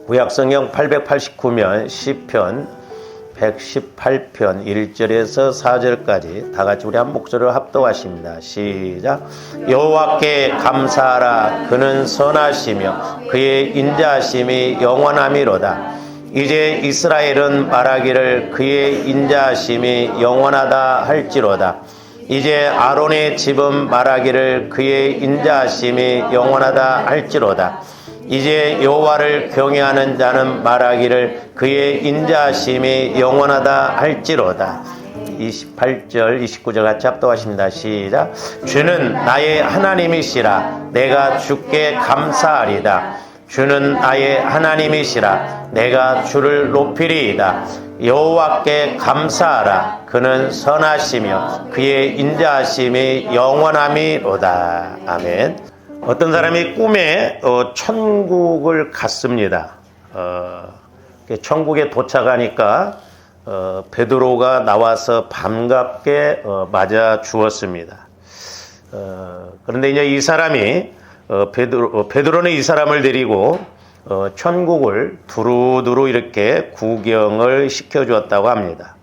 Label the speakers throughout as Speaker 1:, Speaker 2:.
Speaker 1: 구약성경 889면 시편 118편 1절에서 4절까지 다 같이 우리 한 목소리로 합독하십니다. 시작. 여호와께 감사하라. 그는 선하시며 그의 인자하심이 영원함이로다. 이제 이스라엘은 말하기를 그의 인자하심이 영원하다 할지로다. 이제 아론의 집은 말하기를 그의 인자하심이 영원하다 할지로다. 이제 여호와를 경외하는 자는 말하기를 그의 인자하심이 영원하다 할지로다. 28절 29절 같이 합독하십니다. 시작. 주는 나의 하나님이시라. 내가 주께 감사하리다. 주는 나의 하나님이시라. 내가 주를 높이리이다. 여호와께 감사하라. 그는 선하시며 그의 인자하심이 영원함이로다. 아멘. 어떤 사람이 꿈에 천국을 갔습니다. 천국에 도착하니까 베드로가 나와서 반갑게 맞아 주었습니다. 그런데 이제 이 사람이 베드로는 이 사람을 데리고 천국을 두루두루 이렇게 구경을 시켜주었다고 합니다.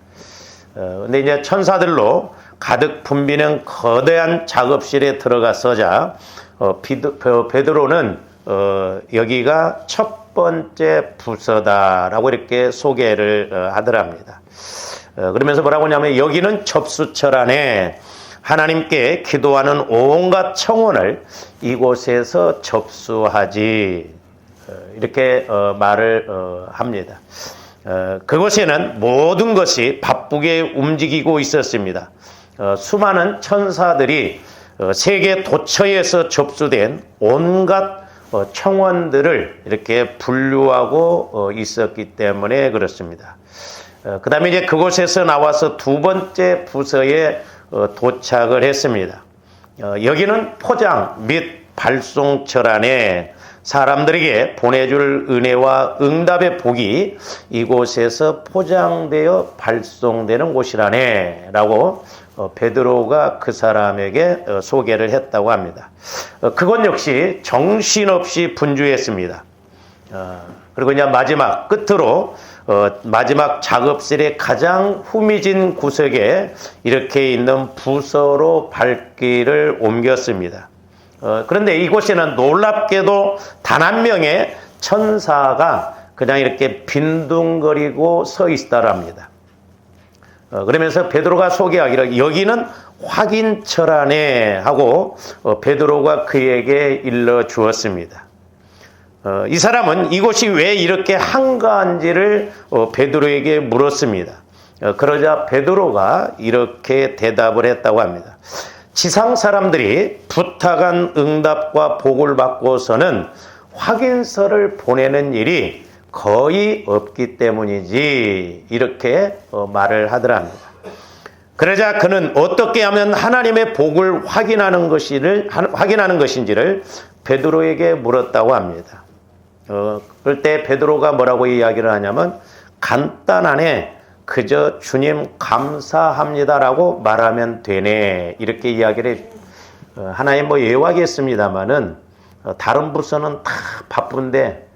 Speaker 1: 근데 이제 천사들로 가득 붐비는 거대한 작업실에 들어가서자 베드로는 여기가 첫 번째 부서다라고 이렇게 소개를 하더랍니다. 그러면서 뭐라고 하냐면 여기는 접수처라네. 하나님께 기도하는 온갖 청원을 이곳에서 접수하지. 이렇게 말을 합니다. 그곳에는 모든 것이 바쁘게 움직이고 있었습니다. 수많은 천사들이 세계 도처에서 접수된 온갖 청원들을 이렇게 분류하고 있었기 때문에 그렇습니다. 그 다음에 이제 그곳에서 나와서 두 번째 부서에 도착을 했습니다. 여기는 포장 및 발송처란에 사람들에게 보내줄 은혜와 응답의 복이 이곳에서 포장되어 발송되는 곳이라네 라고 베드로가 그 사람에게 소개를 했다고 합니다. 그건 역시 정신없이 분주했습니다. 그리고 이제 마지막 끝으로 마지막 작업실의 가장 후미진 구석에 이렇게 있는 부서로 발길을 옮겼습니다. 그런데 이곳에는 놀랍게도 단 한 명의 천사가 그냥 이렇게 빈둥거리고 서 있다랍니다. 그러면서 베드로가 소개하기를 여기는 확인처라네 하고 베드로가 그에게 일러 주었습니다. 이 사람은 이곳이 왜 이렇게 한가한지를 베드로에게 물었습니다. 그러자 베드로가 이렇게 대답을 했다고 합니다. 지상 사람들이 부탁한 응답과 복을 받고서는 확인서를 보내는 일이 거의 없기 때문이지 이렇게 말을 하더랍니다. 그러자 그는 어떻게 하면 하나님의 복을 확인하는 것인지를 베드로에게 물었다고 합니다. 그럴 때 베드로가 뭐라고 이야기를 하냐면 간단하네. 그저 주님 감사합니다라고 말하면 되네 이렇게 이야기를 하나의 예화겠습니다만은 다른 부서는 다 바쁜데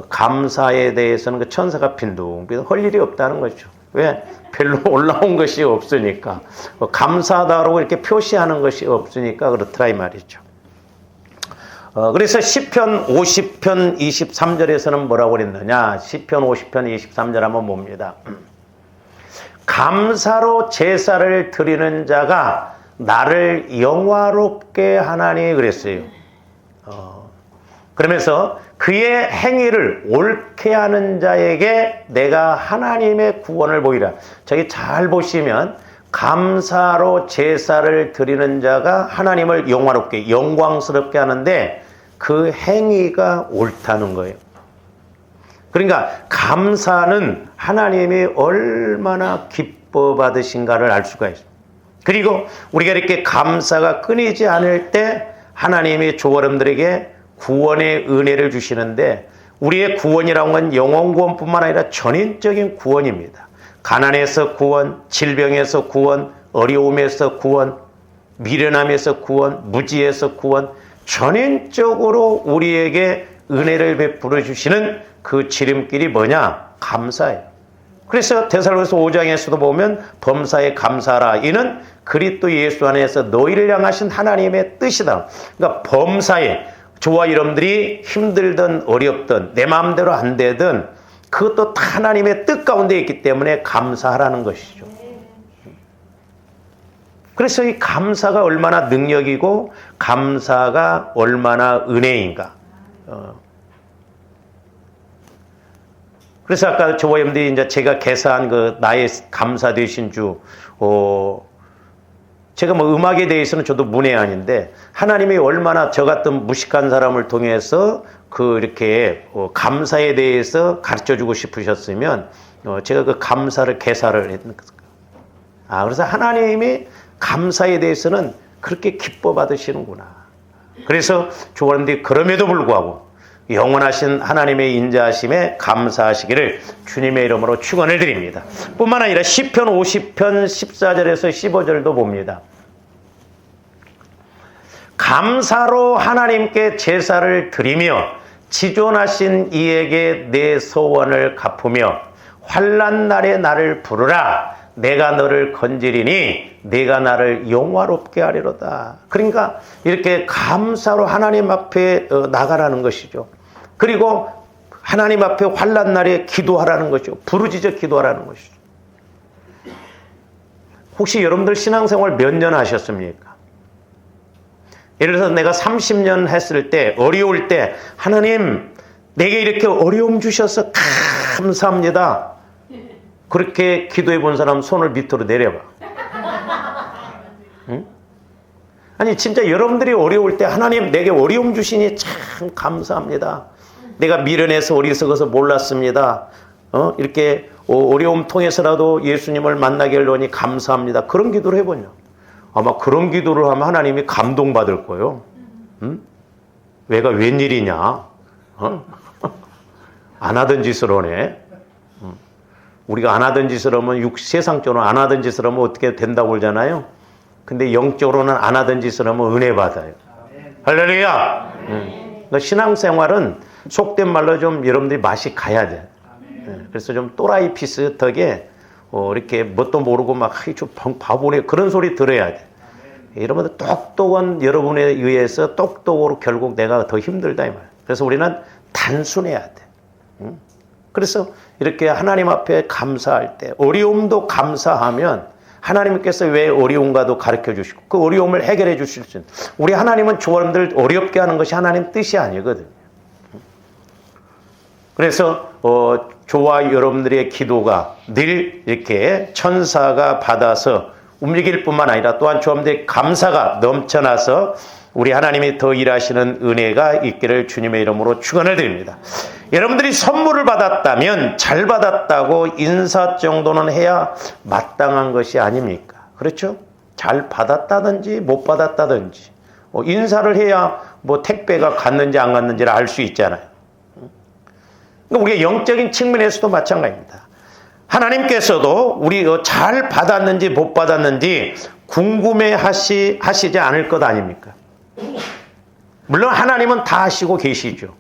Speaker 1: 감사에 대해서는 그 천사가 빈둥빈둥 할 일이 없다는 거죠. 왜? 별로 올라온 것이 없으니까 감사하다고 이렇게 표시하는 것이 없으니까 그렇더라 이 말이죠. 그래서 시편 50편 23절에서는 뭐라고 그랬느냐? 시편 50편 23절 한번 봅니다. 감사로 제사를 드리는 자가 나를 영화롭게 하나니 그랬어요. 그러면서 그의 행위를 옳게 하는 자에게 내가 하나님의 구원을 보이라. 저기 잘 보시면 감사로 제사를 드리는 자가 하나님을 영화롭게 영광스럽게 하는데 그 행위가 옳다는 거예요. 그러니까 감사는 하나님이 얼마나 기뻐 받으신가를 알 수가 있어요. 그리고 우리가 이렇게 감사가 끊이지 않을 때 하나님이 조어름들에게 구원의 은혜를 주시는데 우리의 구원이라는 건 영혼 구원뿐만 아니라 전인적인 구원입니다. 가난에서 구원, 질병에서 구원, 어려움에서 구원, 미련함에서 구원, 무지에서 구원, 전인적으로 우리에게 은혜를 베풀어 주시는 그 지름길이 뭐냐? 감사예요. 그래서 데살로니가서 5장에서도 보면 범사에 감사하라. 이는 그리스도 예수 안에서 너희를 향하신 하나님의 뜻이다. 그러니까 범사에 저와 여러분들이 힘들든 어렵든 내 마음대로 안 되든 그것도 다 하나님의 뜻 가운데 있기 때문에 감사하라는 것이죠. 그래서 이 감사가 얼마나 능력이고 감사가 얼마나 은혜인가. 그래서 아까 저와 여러분들이 이제 제가 개사한 그 나의 감사 되신 주, 제가 뭐 음악에 대해서는 저도 문외한인데 하나님이 얼마나 저 같은 무식한 사람을 통해서 그 이렇게 감사에 대해서 가르쳐 주고 싶으셨으면 제가 그 감사를 개사를 했는 거예요. 그래서 하나님이 감사에 대해서는 그렇게 기뻐 받으시는구나. 그래서 저와 여러분들이 그럼에도 불구하고 영원하신 하나님의 인자하심에 감사하시기를 주님의 이름으로 축원을 드립니다. 뿐만 아니라 시편 50편 14절에서 15절도 봅니다. 감사로 하나님께 제사를 드리며 지존하신 이에게 내 소원을 갚으며 환난 날에 나를 부르라. 내가 너를 건지리니 내가 나를 영화롭게 하리로다. 그러니까 이렇게 감사로 하나님 앞에 나가라는 것이죠. 그리고 하나님 앞에 환난 날에 기도하라는 것이죠. 부르짖어 기도하라는 것이죠. 혹시 여러분들 신앙생활 몇 년 하셨습니까? 예를 들어서 내가 30년 했을 때 어려울 때 하나님 내게 이렇게 어려움 주셔서 감사합니다. 그렇게 기도해 본 사람 손을 밑으로 내려봐. 응? 아니 진짜 여러분들이 어려울 때 하나님 내게 어려움 주시니 참 감사합니다. 내가 미련해서 어리석어서 몰랐습니다. 이렇게 어려움 통해서라도 예수님을 만나게 하려니 감사합니다. 그런 기도를 해보냐. 아마 그런 기도를 하면 하나님이 감동받을 거예요. 응? 내가 웬일이냐? 안 하던 짓을 하네. 우리가 안 하던 짓을 하면 세상적으로 안 하던 짓을 하면 어떻게 된다고 그러잖아요. 근데 영적으로는 안 하던 짓을 하면 은혜 받아요. 할렐루야. 그러니까 신앙생활은 속된 말로 좀 여러분들이 맛이 가야 돼. 그래서 좀 또라이 비슷하게 이렇게 뭣도 모르고 막 좀 바보네 그런 소리 들어야 돼. 여러분들 똑똑한 여러분에 의해서 똑똑으로 결국 내가 더 힘들다 이 말. 그래서 우리는 단순해야 돼. 그래서 이렇게 하나님 앞에 감사할 때 어려움도 감사하면 하나님께서 왜 어려운가도 가르쳐 주시고 그 어려움을 해결해 주실 수 있는 우리 하나님은 저사람들 어렵게 하는 것이 하나님 뜻이 아니거든요. 그래서 저와 여러분들의 기도가 늘 이렇게 천사가 받아서 움직일 뿐만 아니라 또한 저분들의 감사가 넘쳐나서 우리 하나님이 더 일하시는 은혜가 있기를 주님의 이름으로 축원을 드립니다. 여러분들이 선물을 받았다면 잘 받았다고 인사 정도는 해야 마땅한 것이 아닙니까? 그렇죠? 잘 받았다든지 못 받았다든지 인사를 해야 뭐 택배가 갔는지 안 갔는지를 알 수 있잖아요. 그러니까 우리가 영적인 측면에서도 마찬가지입니다. 하나님께서도 우리 잘 받았는지 못 받았는지 궁금해 하시지 않을 것 아닙니까? 물론 하나님은 다 아시고 계시죠.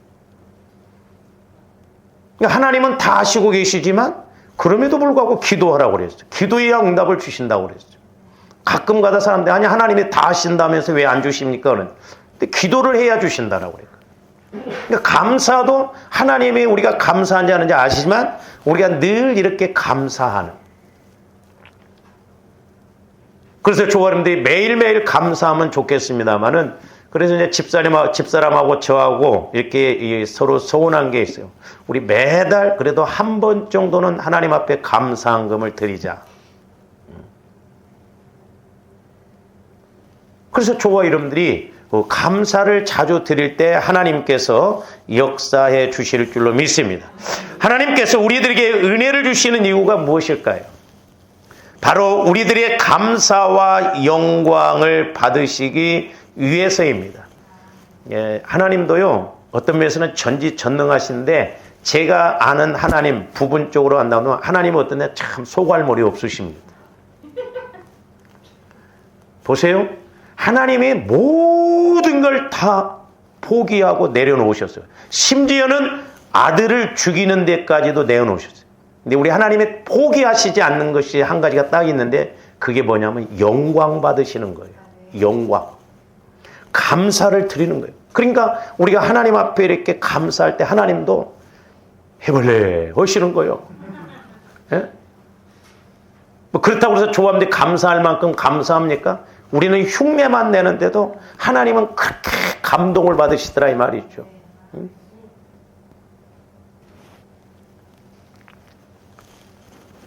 Speaker 1: 그러니까 하나님은 다 아시고 계시지만 그럼에도 불구하고 기도하라고 그랬어요. 기도해야 응답을 주신다고 그랬어요. 가끔 가다 사람들이 아니 하나님이 다 아신다면서 왜 안 주십니까? 근데 기도를 해야 주신다라고 그래요. 그러니까 감사도 하나님이 우리가 감사한지 하는지 아시지만 우리가 늘 이렇게 감사하는. 그래서 저와님들이 매일매일 감사하면 좋겠습니다만은 그래서 이제 집사람하고 저하고 이렇게 서로 서운한 게 있어요. 우리 매달 그래도 한 번 정도는 하나님 앞에 감사한금을 드리자. 그래서 저와 여러분들이 감사를 자주 드릴 때 하나님께서 역사해 주실 줄로 믿습니다. 하나님께서 우리들에게 은혜를 주시는 이유가 무엇일까요? 바로 우리들의 감사와 영광을 받으시기 위해서입니다. 예, 하나님도요 어떤 면에서는 전지전능하신데 제가 아는 하나님 부분적으로 한다면 하나님은 어떤 데 참 소갈머리 없으십니다. 보세요. 하나님이 모든 걸 다 포기하고 내려놓으셨어요. 심지어는 아들을 죽이는 데까지도 내어놓으셨어요. 근데 우리 하나님의 포기하시지 않는 것이 한 가지가 딱 있는데 그게 뭐냐면 영광 받으시는 거예요. 영광. 감사를 드리는 거예요. 그러니까 우리가 하나님 앞에 이렇게 감사할 때 하나님도 해볼래 하시는 거예요. 예? 뭐 그렇다고 해서 조합원들이 감사할 만큼 감사합니까? 우리는 흉내만 내는데도 하나님은 그렇게 감동을 받으시더라 이 말이죠.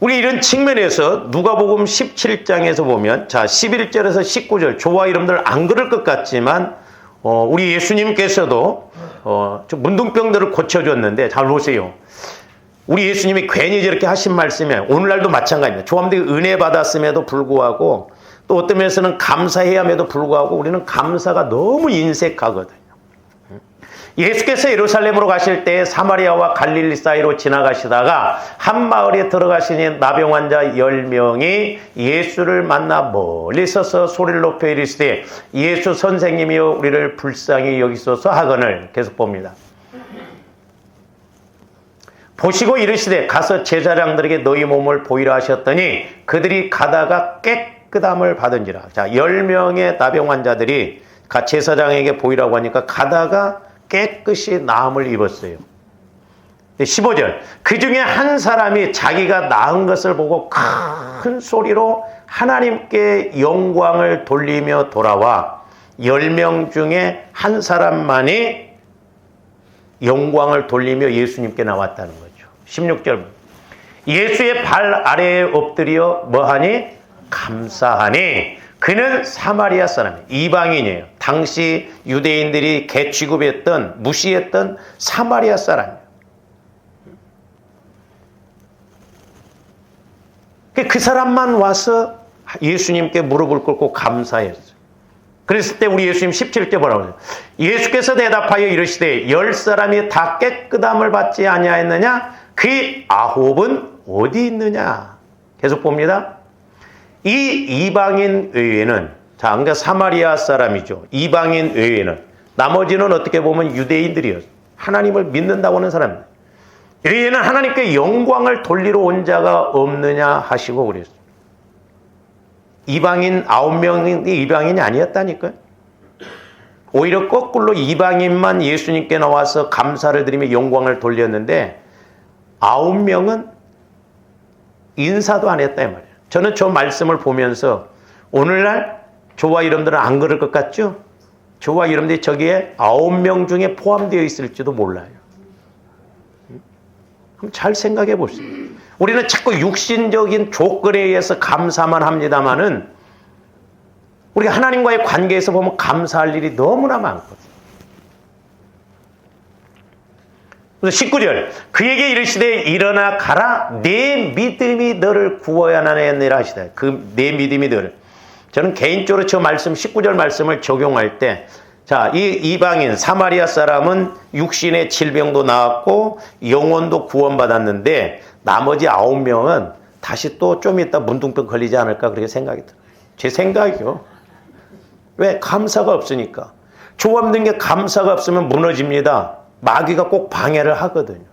Speaker 1: 우리 이런 측면에서 누가복음 17장에서 보면 자 11절에서 19절 저와 여러분들 안 그럴 것 같지만 우리 예수님께서도 좀 문둥병들을 고쳐줬는데 잘 보세요. 우리 예수님이 괜히 저렇게 하신 말씀에 오늘날도 마찬가지입니다. 조함들이 은혜 받았음에도 불구하고 또 어떤 면에서는 감사해야 함에도 불구하고 우리는 감사가 너무 인색하거든요. 예수께서 예루살렘으로 가실 때 사마리아와 갈릴리 사이로 지나가시다가 한 마을에 들어가시니 나병 환자 10명이 예수를 만나 멀리 서서 소리를 높여 이르시되 예수 선생님이여 우리를 불쌍히 여기소서 하거늘 계속 봅니다. 보시고 이르시되 가서 제사장들에게 너희 몸을 보이라 하셨더니 그들이 가다가 깨끗함을 받은지라. 자, 10명의 나병 환자들이 제사장에게 보이라고 하니까 가다가 깨끗이 나음을 입었어요. 15절 그 중에 한 사람이 자기가 나은 것을 보고 큰 소리로 하나님께 영광을 돌리며 돌아와 10명 중에 한 사람만이 영광을 돌리며 예수님께 나왔다는 거죠. 16절 예수의 발 아래에 엎드려 뭐하니? 감사하니 그는 사마리아 사람이에요. 이방인이에요. 당시 유대인들이 개취급했던 무시했던 사마리아 사람이에요. 그 사람만 와서 예수님께 무릎을 꿇고 감사했어요. 그랬을 때 우리 예수님 17절 뭐라고 해요? 예수께서 대답하여 이르시되 10사람이 다 깨끗함을 받지 아니하였느냐? 그 9은 어디 있느냐? 계속 봅니다. 이 이방인 외에는 자, 그러니까 사마리아 사람이죠. 이방인 외에는 나머지는 어떻게 보면 유대인들이었어요. 하나님을 믿는다고 하는 사람입니다. 외에는 하나님께 영광을 돌리러 온 자가 없느냐 하시고 그랬어요. 이방인 9명이 이방인이 아니었다니까요. 오히려 거꾸로 이방인만 예수님께 나와서 감사를 드리며 영광을 돌렸는데 9명은 인사도 안 했다 이 말이에요. 저는 저 말씀을 보면서 오늘날 저와 여러분들은 안 그럴 것 같죠? 저와 여러분들이 저기에 9명 중에 포함되어 있을지도 몰라요. 한번 잘 생각해 보세요. 우리는 자꾸 육신적인 조건에 의해서 감사만 합니다마는 우리가 하나님과의 관계에서 보면 감사할 일이 너무나 많거든요. 그래서 19절 그에게 이르시되 일어나 가라 내 믿음이 너를 구원하느니라 하시다. 그 내 믿음이 너를. 저는 개인적으로 저 말씀 19절 말씀을 적용할 때 자, 이 이방인 사마리아 사람은 육신의 질병도 나았고 영혼도 구원받았는데 나머지 9명은 다시 또 좀 이따 문둥병 걸리지 않을까 그렇게 생각이 들어요. 제 생각이요. 왜? 감사가 없으니까. 조합된 게 감사가 없으면 무너집니다. 마귀가 꼭 방해를 하거든요.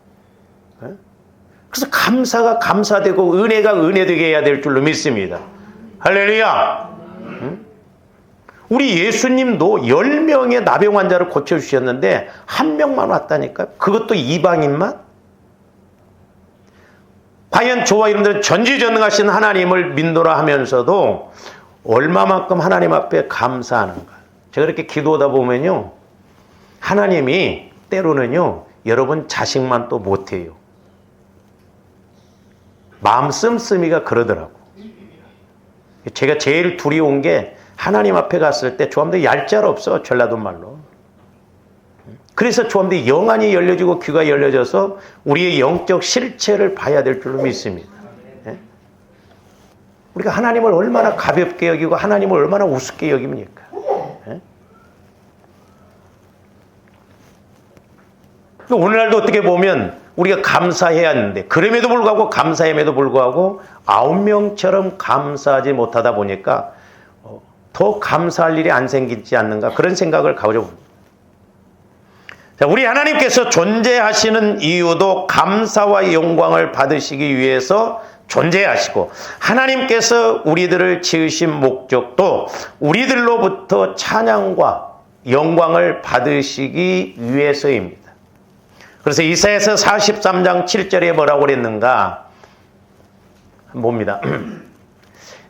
Speaker 1: 그래서 감사가 감사되고 은혜가 은혜되게 해야 될 줄로 믿습니다. 할렐루야. 우리 예수님도 10명의 나병 환자를 고쳐주셨는데 한 명만 왔다니까요. 그것도 이방인만. 과연 저와 여러분들은 전지전능하신 하나님을 믿노라 하면서도 얼마만큼 하나님 앞에 감사하는가. 제가 이렇게 기도하다 보면요. 하나님이 때로는요. 여러분 자식만 또 못해요. 마음 씀씀이가 그러더라고. 제가 제일 두려운 게 하나님 앞에 갔을 때 조함도 얄짤 없어. 전라도 말로. 그래서 조함도 영안이 열려지고 귀가 열려져서 우리의 영적 실체를 봐야 될 줄로 믿습니다. 우리가 하나님을 얼마나 가볍게 여기고 하나님을 얼마나 우습게 여깁니까? 오늘날도 어떻게 보면 우리가 감사해야 하는데 그럼에도 불구하고 감사함에도 불구하고 9명처럼 감사하지 못하다 보니까 더 감사할 일이 안 생기지 않는가 그런 생각을 가져봅니다. 자, 우리 하나님께서 존재하시는 이유도 감사와 영광을 받으시기 위해서 존재하시고, 하나님께서 우리들을 지으신 목적도 우리들로부터 찬양과 영광을 받으시기 위해서입니다. 그래서 이사야서 43장 7절에 뭐라고 그랬는가 봅니다.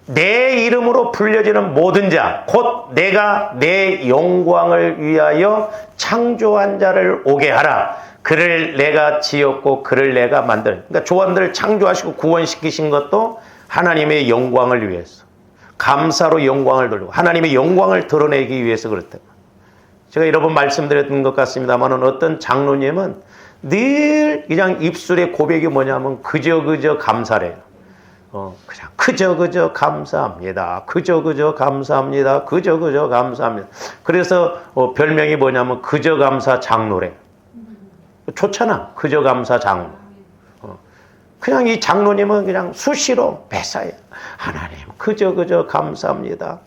Speaker 1: 내 이름으로 불려지는 모든 자, 곧 내가 내 영광을 위하여 창조한 자를 오게 하라. 그를 내가 지었고 그를 내가 만들. 그러니까 조원들을 창조하시고 구원시키신 것도 하나님의 영광을 위해서, 감사로 영광을 돌리고 하나님의 영광을 드러내기 위해서 그렇다. 제가 여러 번 말씀드렸던 것 같습니다만, 어떤 장로님은 늘 그냥 입술의 고백이 뭐냐면 그저 감사래요. 그냥 그저 감사합니다. 그저 감사합니다. 그저 감사합니다. 그래서 별명이 뭐냐면 그저 감사 장로래. 좋잖아. 그저 감사 장로. 그냥 이 장로님은 그냥 수시로 매사에 하나님 그저 감사합니다.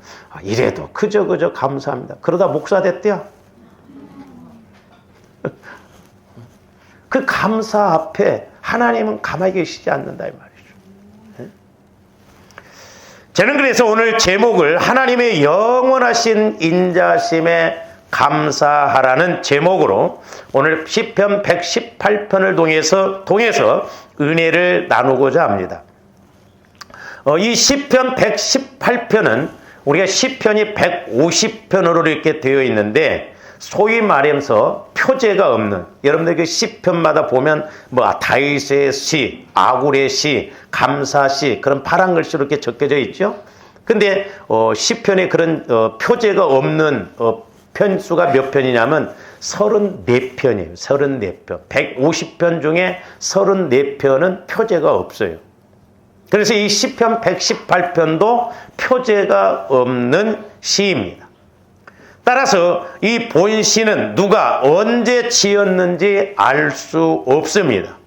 Speaker 1: 이래도 그저 감사합니다. 그러다 목사 됐대요. 그 감사 앞에 하나님은 가만히 계시지 않는다 이 말이죠. 저는 그래서 오늘 제목을 하나님의 영원하신 인자심에 감사하라는 제목으로 오늘 시편 118편을 통해서 은혜를 나누고자 합니다. 이 시편 118편은 우리가 시편이 150편으로 이렇게 되어 있는데, 소위 말하면서 표제가 없는, 여러분들 그 시편마다 보면 뭐 다윗의 시, 아굴의 시, 감사시, 그런 파란 글씨로 이렇게 적혀져 있죠. 근데 시편에 그런 표제가 없는 편수가 몇 편이냐면 34편이에요. 34편. 150편 중에 34편은 표제가 없어요. 그래서 이 시편 118편도 표제가 없는 시입니다. 따라서 이 본시는 누가 언제 지었는지 알 수 없습니다.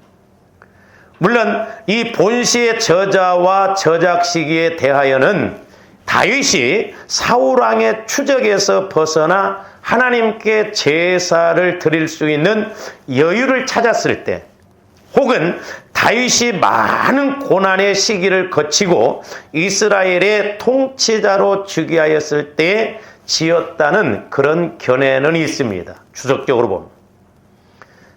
Speaker 1: 물론 이 본시의 저자와 저작 시기에 대하여는 다윗이 사울왕의 추적에서 벗어나 하나님께 제사를 드릴 수 있는 여유를 찾았을 때, 혹은 다윗이 많은 고난의 시기를 거치고 이스라엘의 통치자로 즉위하였을 때에 지었다는 그런 견해는 있습니다. 추적적으로 보면.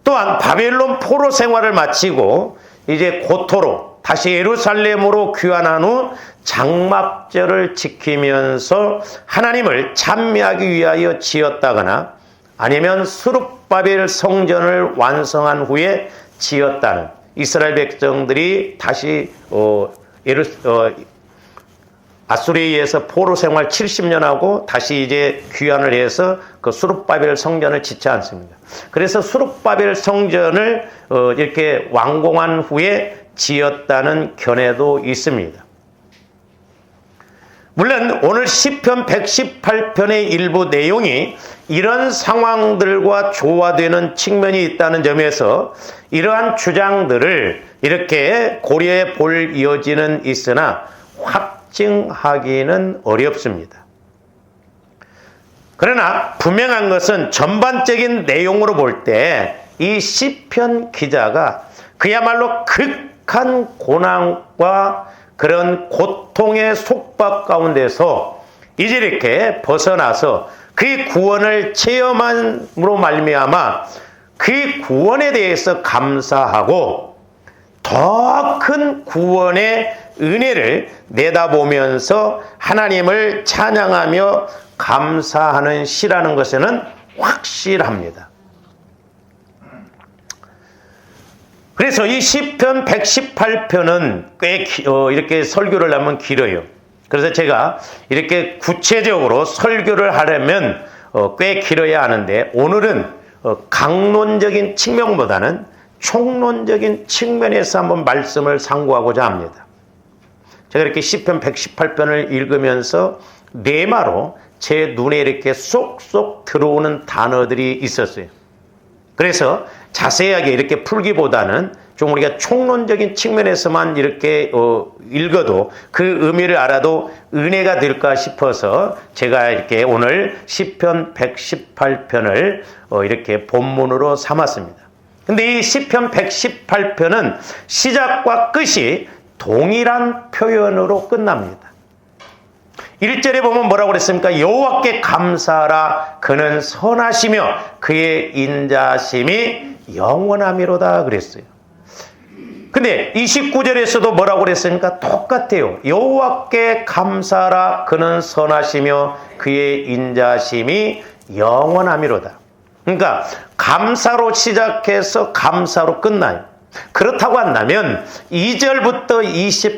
Speaker 1: 또한 바벨론 포로 생활을 마치고 이제 고토로 다시 예루살렘으로 귀환한 후 장막절을 지키면서 하나님을 찬미하기 위하여 지었다거나, 아니면 스룹바벨 성전을 완성한 후에 지었다는, 이스라엘 백성들이 다시 아수리에 의해서 포로 생활 70년 하고 다시 이제 귀환을 해서 그 스룹바벨 성전을 짓지 않습니다. 그래서 스룹바벨 성전을 이렇게 완공한 후에 지었다는 견해도 있습니다. 물론 오늘 시편 118편의 일부 내용이 이런 상황들과 조화되는 측면이 있다는 점에서 이러한 주장들을 이렇게 고려해 볼 여지는 있으나 확증하기는 어렵습니다. 그러나 분명한 것은 전반적인 내용으로 볼 때 이 시편 기자가 그야말로 극한 고난과 그런 고통의 속박 가운데서 이제 이렇게 벗어나서 그 구원을 체험함으로 말미암아 그 구원에 대해서 감사하고 더 큰 구원의 은혜를 내다보면서 하나님을 찬양하며 감사하는 시라는 것에는 확실합니다. 그래서 이 시편 118편은 꽤 이렇게 설교를 하면 길어요. 그래서 제가 이렇게 구체적으로 설교를 하려면 꽤 길어야 하는데, 오늘은 강론적인 측면보다는 총론적인 측면에서 한번 말씀을 상고하고자 합니다. 제가 이렇게 시편 118편을 읽으면서 네마로 제 눈에 이렇게 쏙쏙 들어오는 단어들이 있었어요. 그래서 자세하게 이렇게 풀기보다는 좀 우리가 총론적인 측면에서만 이렇게 읽어도 그 의미를 알아도 은혜가 될까 싶어서 제가 이렇게 오늘 시편 118편을 이렇게 본문으로 삼았습니다. 근데 이 시편 118편은 시작과 끝이 동일한 표현으로 끝납니다. 1절에 보면 뭐라고 그랬습니까? 여호와께 감사하라. 그는 선하시며 그의 인자심이 영원함이로다 그랬어요. 근데 29절에서도 뭐라고 그랬습니까? 똑같아요. 여호와께 감사하라. 그는 선하시며 그의 인자심이 영원함이로다. 그러니까 감사로 시작해서 감사로 끝나요. 그렇다고 한다면 2절부터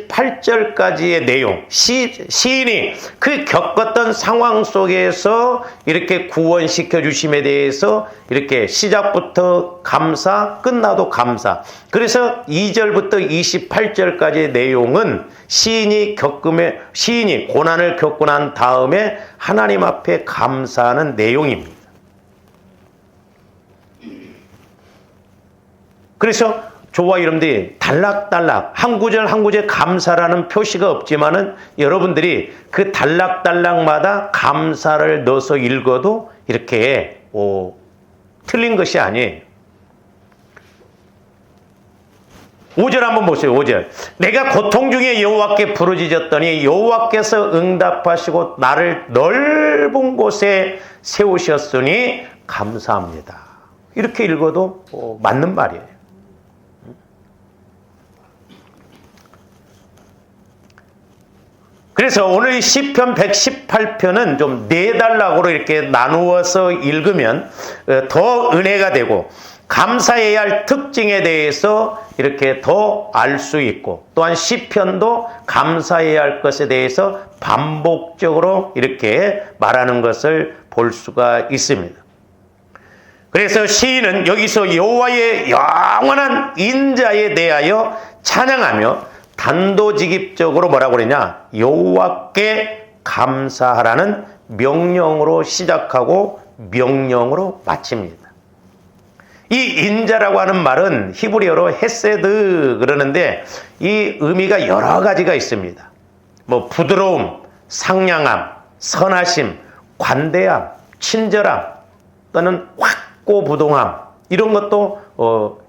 Speaker 1: 28절까지의 내용, 시인이 그 겪었던 상황 속에서 이렇게 구원시켜 주심에 대해서 이렇게 시작부터 감사, 끝나도 감사. 그래서 2절부터 28절까지의 내용은 시인이 고난을 겪고 난 다음에 하나님 앞에 감사하는 내용입니다. 그래서 저와 여러분들이 단락단락 한 구절 한 구절 감사라는 표시가 없지만은 여러분들이 그 단락단락마다 감사를 넣어서 읽어도 이렇게 틀린 것이 아니에요. 5절 한번 보세요. 5절. 내가 고통 중에 여호와께 부르짖었더니 여호와께서 응답하시고 나를 넓은 곳에 세우셨으니 감사합니다. 이렇게 읽어도 맞는 말이에요. 그래서 오늘 시편 118편은 좀 4단락으로 이렇게 나누어서 읽으면 더 은혜가 되고 감사해야 할 특징에 대해서 이렇게 더 알 수 있고 또한 시편도 감사해야 할 것에 대해서 반복적으로 이렇게 말하는 것을 볼 수가 있습니다. 그래서 시인은 여기서 여호와의 영원한 인자에 대하여 찬양하며 단도직입적으로 뭐라고 그러냐? 여호와께 감사하라는 명령으로 시작하고 명령으로 마칩니다. 이 인자라고 하는 말은 히브리어로 헤세드 그러는데 이 의미가 여러 가지가 있습니다. 뭐 부드러움, 상냥함, 선하심, 관대함, 친절함 또는 확고부동함 이런 것도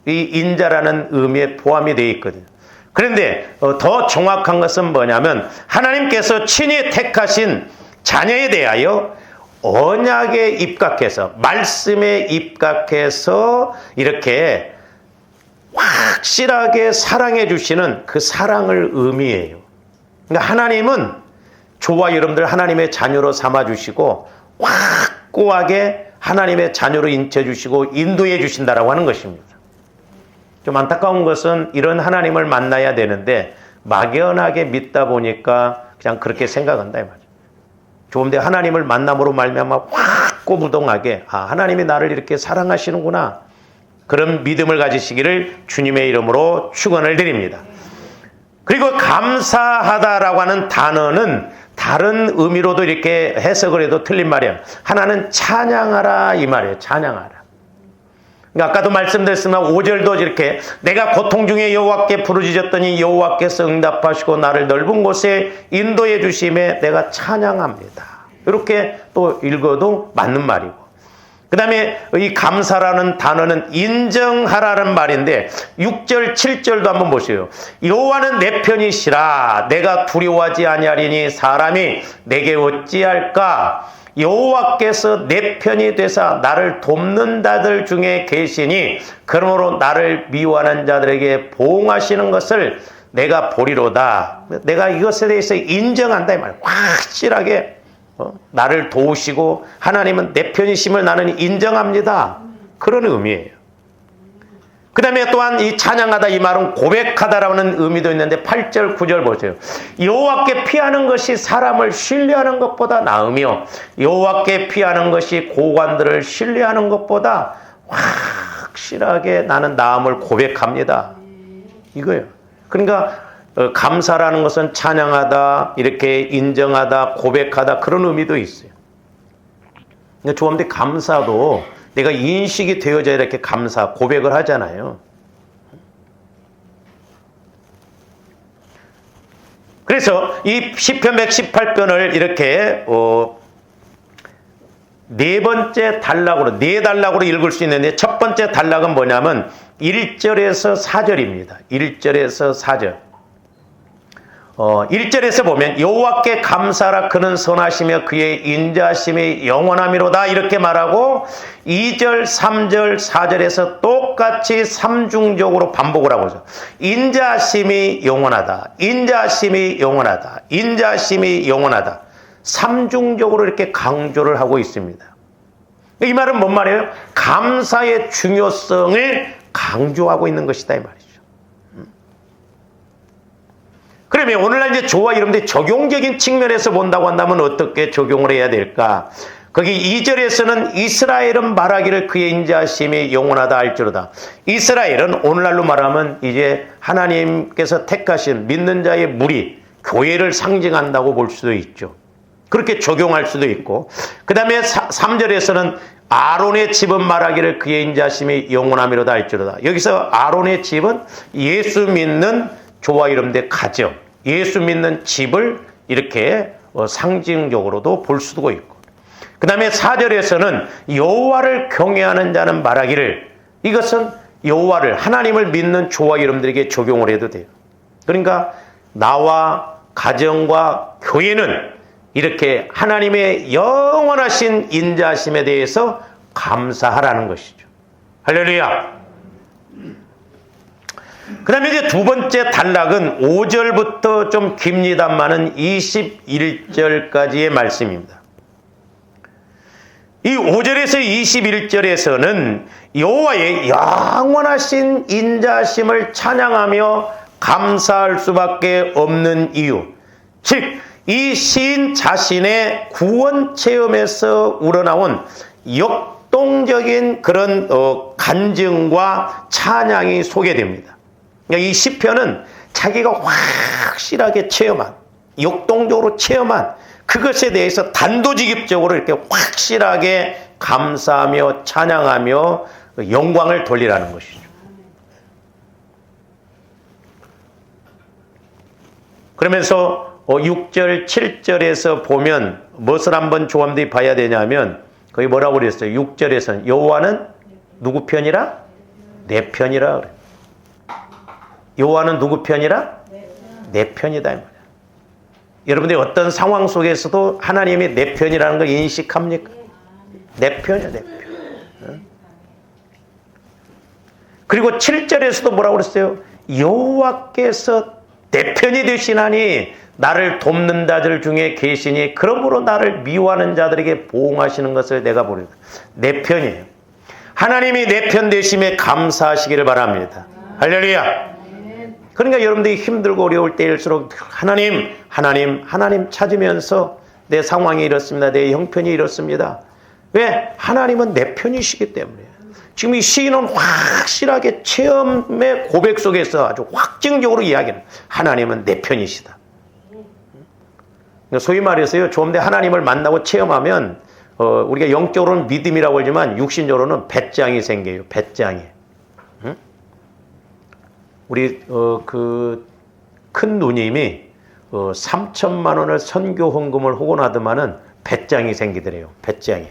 Speaker 1: 이 인자라는 의미에 포함이 되어 있거든요. 그런데 더 정확한 것은 뭐냐면 하나님께서 친히 택하신 자녀에 대하여 언약에 입각해서 말씀에 입각해서 이렇게 확실하게 사랑해 주시는 그 사랑을 의미해요. 그러니까 하나님은 저와 여러분들 하나님의 자녀로 삼아 주시고 확고하게 하나님의 자녀로 인쳐 주시고 인도해 주신다라고 하는 것입니다. 좀 안타까운 것은 이런 하나님을 만나야 되는데 막연하게 믿다 보니까 그냥 그렇게 생각한다 이 말이죠. 좋은데 하나님을 만남으로 말미암아 확고부동하게 하나님이 나를 이렇게 사랑하시는구나. 그런 믿음을 가지시기를 주님의 이름으로 축원을 드립니다. 그리고 감사하다라고 하는 단어는 다른 의미로도 이렇게 해석을 해도 틀린 말이에요. 하나는 찬양하라 이 말이에요. 찬양하라. 그러니까 아까도 말씀드렸으나 5절도 이렇게 내가 고통 중에 여호와께 부르짖었더니 여호와께서 응답하시고 나를 넓은 곳에 인도해 주심에 내가 찬양합니다. 이렇게 또 읽어도 맞는 말이고 그 다음에 이 감사라는 단어는 인정하라는 말인데 6절 7절도 한번 보세요. 여호와는 내 편이시라 내가 두려워하지 아니하리니 사람이 내게 어찌할까. 여호와께서 내 편이 되사 나를 돕는 자들 중에 계시니 그러므로 나를 미워하는 자들에게 보응하시는 것을 내가 보리로다. 내가 이것에 대해서 인정한다 이 말. 확실하게 나를 도우시고 하나님은 내 편이심을 나는 인정합니다. 그런 의미예요. 그 다음에 또한 이 찬양하다 이 말은 고백하다라는 의미도 있는데 8절 9절 보세요. 여호와께 피하는 것이 사람을 신뢰하는 것보다 나으며 여호와께 피하는 것이 고관들을 신뢰하는 것보다 확실하게 나는 나음을 고백합니다. 이거예요. 그러니까 감사라는 것은 찬양하다 이렇게 인정하다 고백하다 그런 의미도 있어요. 그러니까 조합대 감사도 내가 인식이 되어져야 이렇게 감사, 고백을 하잖아요. 그래서 이 시편 118편을 이렇게 네 번째 단락으로, 네 단락으로 읽을 수 있는데, 첫 번째 단락은 뭐냐면 1절에서 4절입니다. 1절에서 4절. 1절에서 보면 여호와께 감사하라, 그는 선하시며 그의 인자하심이 영원함이로다, 이렇게 말하고 2절, 3절, 4절에서 똑같이 삼중적으로 반복을 하고 있어요. 인자하심이 영원하다, 인자하심이 영원하다, 인자하심이 영원하다. 삼중적으로 이렇게 강조를 하고 있습니다. 이 말은 뭔 말이에요? 감사의 중요성을 강조하고 있는 것이다, 이 말이죠. 그러면 오늘날 이제 저와 여러분들이 적용적인 측면에서 본다고 한다면 어떻게 적용을 해야 될까? 거기 2절에서는 이스라엘은 말하기를 그의 인자하심이 영원하다 할지로다. 이스라엘은 오늘날로 말하면 이제 하나님께서 택하신 믿는 자의 무리, 교회를 상징한다고 볼 수도 있죠. 그렇게 적용할 수도 있고, 그 다음에 3절에서는 아론의 집은 말하기를 그의 인자하심이 영원함이로다 할지로다. 여기서 아론의 집은 예수 믿는 저와 여러분들의 가정, 예수 믿는 집을 이렇게 상징적으로도 볼 수도 있고, 그 다음에 4절에서는 여호와를 경외하는 자는 말하기를, 이것은 여호와를, 하나님을 믿는 저와 여러분들에게 적용을 해도 돼요. 그러니까 나와 가정과 교회는 이렇게 하나님의 영원하신 인자하심에 대해서 감사하라는 것이죠. 할렐루야. 그 다음에 이제 두 번째 단락은 5절부터 좀 깁니다만은 21절까지의 말씀입니다. 이 5절에서 21절에서는 여호와의 영원하신 인자하심을 찬양하며 감사할 수밖에 없는 이유, 즉 이 시인 자신의 구원 체험에서 우러나온 역동적인 그런 간증과 찬양이 소개됩니다. 이 시편은 자기가 확실하게 체험한, 역동적으로 체험한 그것에 대해서 단도직입적으로 이렇게 확실하게 감사하며 찬양하며 영광을 돌리라는 것이죠. 그러면서 6절, 7절에서 보면 무엇을 한번 조함들이 봐야 되냐면, 거기 뭐라고 그랬어요? 6절에서는 여호와는 누구 편이라? 내 편이라 그래요. 여호와는 누구 편이라? 내 편이다, 이 말이야. 여러분들이 어떤 상황 속에서도 하나님이 내 편이라는 걸 인식합니까? 내 편이야, 내 편. 그리고 7절에서도 뭐라고 그랬어요? 여호와께서 내 편이 되시나니 나를 돕는 자들 중에 계시니 그러므로 나를 미워하는 자들에게 보응하시는 것을 내가 보리라. 내 편이에요. 하나님이 내 편 되심에 감사하시기를 바랍니다. 할렐루야. 그러니까 여러분들이 힘들고 어려울 때일수록 하나님 찾으면서 내 상황이 이렇습니다. 내 형편이 이렇습니다. 왜? 하나님은 내 편이시기 때문에. 지금 이 시인은 확실하게 체험의 고백 속에서 아주 확증적으로 이야기는 하나님은 내 편이시다. 소위 말해서요, 좀 더 하나님을 만나고 체험하면 우리가 영적으로는 믿음이라고 하지만 육신적으로는 배짱이 생겨요. 배짱이. 응? 우리 그 큰 누님이 3천만 원을 선교 헌금을 하고 나더만은 배짱이 생기더래요. 배짱이.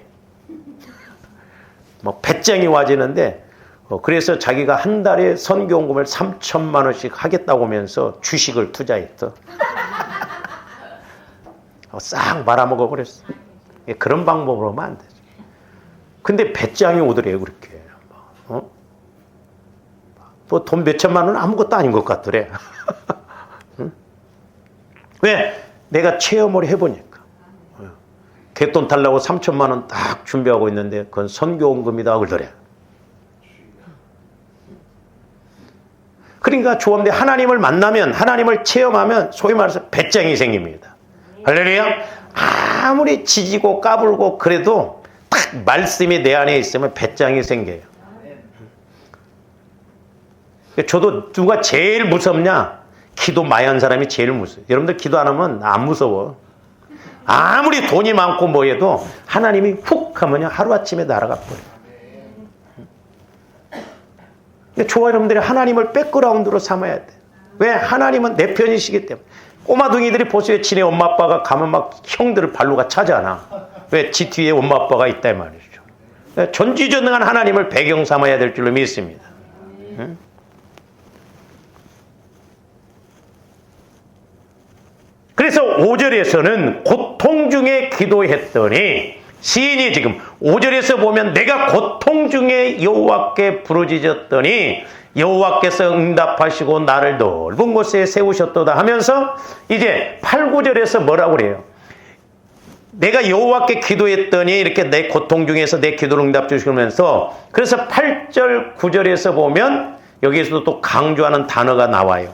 Speaker 1: 뭐 배짱이 와지는데 그래서 자기가 한 달에 선교 헌금을 3천만 원씩 하겠다고 하면서 주식을 투자했어. 싹 말아먹어 버렸어. 그런 방법으로 하면 안 되죠. 근데 배짱이 오더래요, 그렇게. 뭐 돈 몇천만 원은 아무것도 아닌 것 같더래. 응? 왜? 내가 체험을 해보니까. 갯돈 달라고 3천만 원 딱 준비하고 있는데 그건 선교원금이다 그러더래. 그러니까 조합대 하나님을 만나면, 하나님을 체험하면 소위 말해서 배짱이 생깁니다. 할렐루야. 아무리 지지고 까불고 그래도 딱 말씀이 내 안에 있으면 배짱이 생겨요. 저도 누가 제일 무섭냐? 기도 많이 한 사람이 제일 무서워요. 여러분들 기도 안 하면 안 무서워. 아무리 돈이 많고 뭐 해도 하나님이 훅 하면 하루아침에 날아가 버려요. 저와 여러분들이 하나님을 백그라운드로 삼아야 돼. 왜? 하나님은 내 편이시기 때문에. 꼬마둥이들이 보세요. 지네 엄마 아빠가 가면 막 형들을 발로가 차잖아. 왜? 지 뒤에 엄마 아빠가 있다 이 말이죠. 전지전능한 하나님을 배경 삼아야 될 줄로 믿습니다. 응? 그래서 5절에서는 고통 중에 기도했더니 시인이 지금 5절에서 보면 내가 고통 중에 여호와께 부르짖었더니 여호와께서 응답하시고 나를 넓은 곳에 세우셨도다 하면서 이제 8, 9절에서 뭐라고 그래요? 내가 여호와께 기도했더니 이렇게 내 고통 중에서 내 기도를 응답 주시면서 그래서 8절, 9절에서 보면 여기에서도 또 강조하는 단어가 나와요.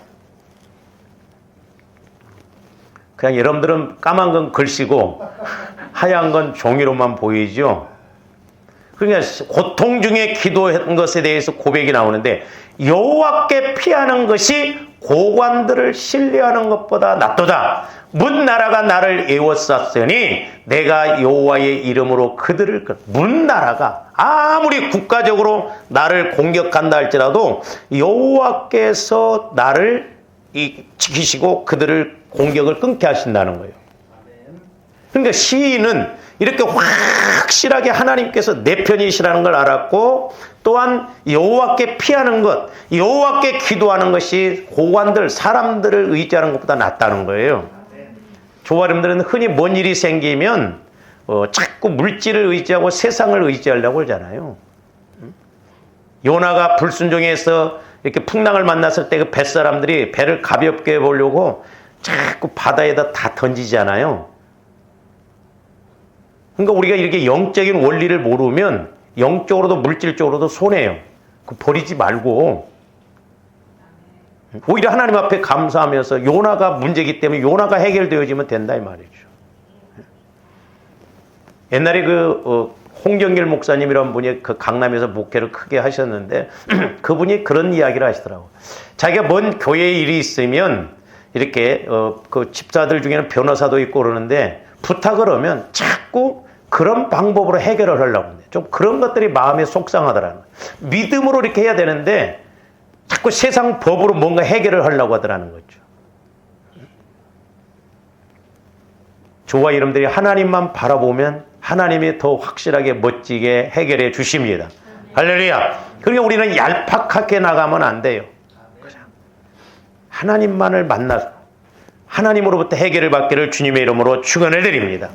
Speaker 1: 그냥 여러분들은 까만 건 글씨고 하얀 건 종이로만 보이죠. 그러니까 고통 중에 기도한 것에 대해서 고백이 나오는데 여호와께 피하는 것이 고관들을 신뢰하는 것보다 낫도다. 문 나라가 나를 에워쌌으니 내가 여호와의 이름으로 그들을 문 나라가 아무리 국가적으로 나를 공격한다 할지라도 여호와께서 나를 지키시고 그들을 공격을 끊게 하신다는 거예요. 그러니까 시인은 이렇게 확실하게 하나님께서 내 편이시라는 걸 알았고 또한 여호와께 피하는 것, 여호와께 기도하는 것이 고관들, 사람들을 의지하는 것보다 낫다는 거예요. 조아림들은 흔히 뭔 일이 생기면 자꾸 물질을 의지하고 세상을 의지하려고 하잖아요. 요나가 불순종해서 이렇게 풍랑을 만났을 때 그 뱃사람들이 배를 가볍게 해보려고 자꾸 바다에다 다 던지잖아요. 그러니까 우리가 이렇게 영적인 원리를 모르면 영적으로도 물질적으로도 손해요. 그 버리지 말고 오히려 하나님 앞에 감사하면서 요나가 문제이기 때문에 요나가 해결되어지면 된다 이 말이죠. 옛날에 홍정길 목사님이라는 분이 그 강남에서 목회를 크게 하셨는데 그분이 그런 이야기를 하시더라고요. 자기가 먼 교회에 일이 있으면 이렇게 그 집사들 중에는 변호사도 있고 그러는데 부탁을 하면 자꾸 그런 방법으로 해결을 하려고 하는데 좀 그런 것들이 마음에 속상하더라는 거예요. 믿음으로 이렇게 해야 되는데 자꾸 세상 법으로 뭔가 해결을 하려고 하더라는 거죠. 저와 여러분들이 하나님만 바라보면 하나님이 더 확실하게 멋지게 해결해 주십니다. 할렐루야. 그러니까 우리는 얄팍하게 나가면 안 돼요. 그냥 하나님만을 만나서 하나님으로부터 해결을 받기를 주님의 이름으로 축원을 드립니다.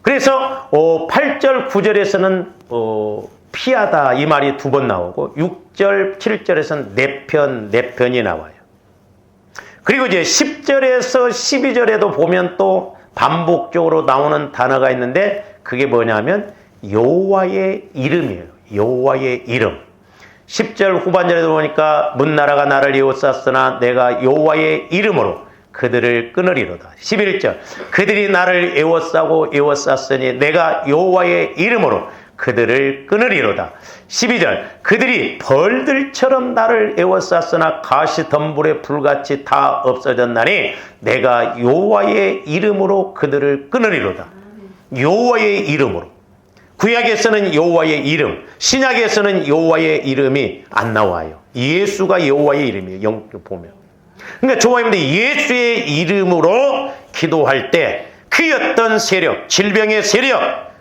Speaker 1: 그래서 8절, 9절에서는 피하다 이 말이 2번 나오고 6절, 7절에서는 내 편이 나와요. 그리고 이제 10절에서 12절에도 보면 또 반복적으로 나오는 단어가 있는데 그게 뭐냐면 여호와의 이름이에요. 여호와의 이름. 10절 후반절에도 보니까 문나라가 나를 에워쌌으나 내가 여호와의 이름으로 그들을 끊으리로다. 11절 그들이 나를 에워쌌으니 내가 여호와의 이름으로 그들을 끊으리로다. 12절 그들이 벌들처럼 나를 에워쌌으나 가시덤불의 불같이 다 없어졌나니 내가 여호와의 이름으로 그들을 끊으리로다. 여호와의 이름으로. 구약에서는 여호와의 이름, 신약에서는 여호와의 이름이 안 나와요. 예수가 여호와의 이름이에요. 영적 보면. 그러니까 좋아하는데 예수의 이름으로 기도할 때 그 어떤 세력, 질병의 세력,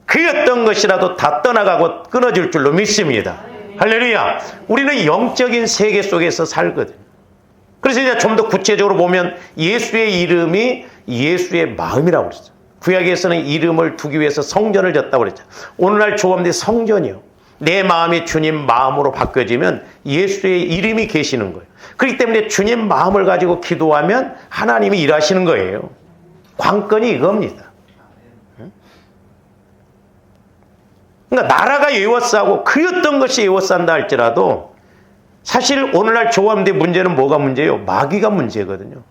Speaker 1: 그 어떤 것이라도 다 떠나가고 끊어질 줄로 믿습니다. 할렐루야. 우리는 영적인 세계 속에서 살거든요. 그래서 이제 좀 더 구체적으로 보면 예수의 이름이 예수의 마음이라고 그랬어요. 구약에서는 이름을 두기 위해서 성전을 졌다고 그랬죠. 오늘날 조합들이 성전이요. 내 마음이 주님 마음으로 바뀌어지면 예수의 이름이 계시는 거예요. 그렇기 때문에 주님 마음을 가지고 기도하면 하나님이 일하시는 거예요. 관건이 이겁니다. 그러니까 나라가 에워싸고 그 어떤 것이 에워싼다 할지라도 사실 오늘날 조합들의 문제는 뭐가 문제예요? 마귀가 문제거든요.